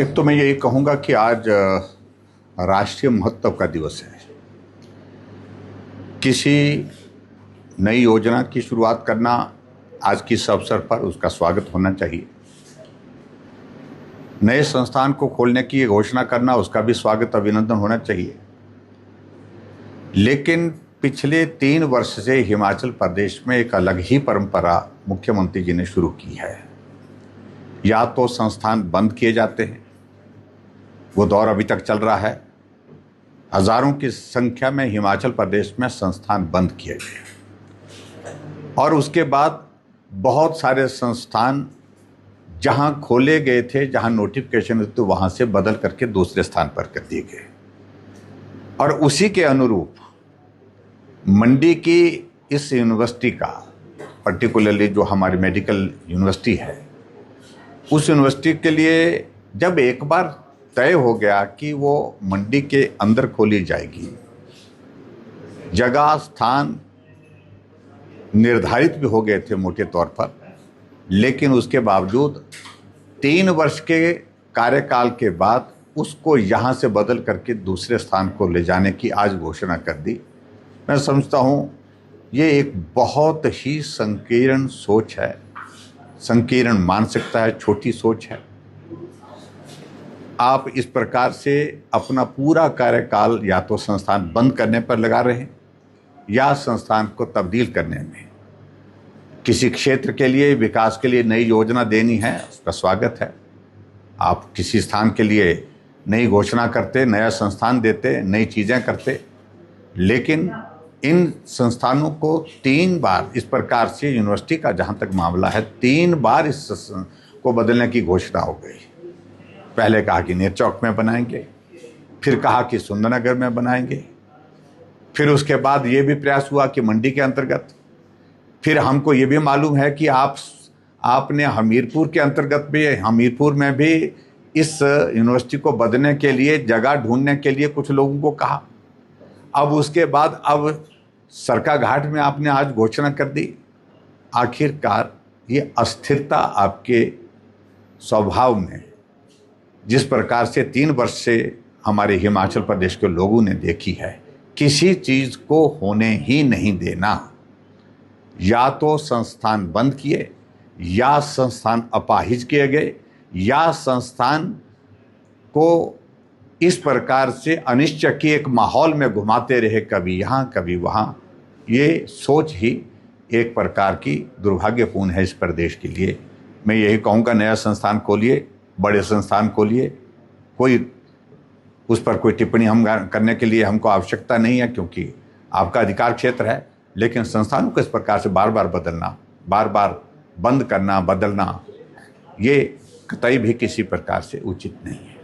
एक तो मैं यही कहूँगा कि आज राष्ट्रीय महत्व का दिवस है। किसी नई योजना की शुरुआत करना आज की इस अवसर पर उसका स्वागत होना चाहिए। नए संस्थान को खोलने की घोषणा करना उसका भी स्वागत अभिनंदन होना चाहिए। लेकिन पिछले 3 वर्ष से हिमाचल प्रदेश में एक अलग ही परंपरा मुख्यमंत्री जी ने शुरू की है। या तो संस्थान बंद किए जाते हैं, वो दौर अभी तक चल रहा है। हजारों की संख्या में हिमाचल प्रदेश में संस्थान बंद किए गए और उसके बाद बहुत सारे संस्थान जहां खोले गए थे, जहां नोटिफिकेशन थे, वहां से बदल करके दूसरे स्थान पर कर दिए गए। और उसी के अनुरूप मंडी की इस यूनिवर्सिटी का, पर्टिकुलरली जो हमारी मेडिकल यूनिवर्सिटी है, उस यूनिवर्सिटी के लिए जब एक बार तय हो गया कि वो मंडी के अंदर खोली जाएगी, जगह स्थान निर्धारित भी हो गए थे मोटे तौर पर, लेकिन उसके बावजूद 3 वर्ष के कार्यकाल के बाद उसको यहाँ से बदल करके दूसरे स्थान को ले जाने की आज घोषणा कर दी। मैं समझता हूँ ये एक बहुत ही संकीर्ण सोच है, संकीर्ण मानसिकता है, छोटी सोच है। आप इस प्रकार से अपना पूरा कार्यकाल या तो संस्थान बंद करने पर लगा रहे हैं या संस्थान को तब्दील करने में। किसी क्षेत्र के लिए, विकास के लिए नई योजना देनी है, उसका स्वागत है। आप किसी स्थान के लिए नई घोषणा करते, नया संस्थान देते, नई चीज़ें करते, लेकिन इन संस्थानों को 3 बार इस प्रकार से, यूनिवर्सिटी का जहाँ तक मामला है, 3 बार इस को बदलने की घोषणा हो गई। पहले कहा कि नेरचौक में बनाएंगे, फिर कहा कि सुंदरनगर में बनाएंगे, फिर उसके बाद ये भी प्रयास हुआ कि मंडी के अंतर्गत, फिर हमको ये भी मालूम है कि आपने हमीरपुर के अंतर्गत भी, हमीरपुर में भी इस यूनिवर्सिटी को बदलने के लिए जगह ढूंढने के लिए कुछ लोगों को कहा। अब उसके बाद अब सरकाघाट में आपने आज घोषणा कर दी। आखिरकार ये अस्थिरता आपके स्वभाव में, जिस प्रकार से 3 वर्ष से हमारे हिमाचल प्रदेश के लोगों ने देखी है, किसी चीज़ को होने ही नहीं देना। या तो संस्थान बंद किए, या संस्थान अपाहिज किए गए, या संस्थान को इस प्रकार से अनिश्चित के एक माहौल में घुमाते रहे, कभी यहाँ कभी वहाँ। ये सोच ही एक प्रकार की दुर्भाग्यपूर्ण है इस प्रदेश के लिए। मैं यही कहूँगा, नया संस्थान खोलिए, बड़े संस्थान खोलिए। कोई उस पर कोई टिप्पणी हम करने के लिए हमको आवश्यकता नहीं है, क्योंकि आपका अधिकार क्षेत्र है। लेकिन संस्थानों को इस प्रकार से बार बार बदलना, बार बार बंद करना, बदलना, ये कतई भी किसी प्रकार से उचित नहीं है।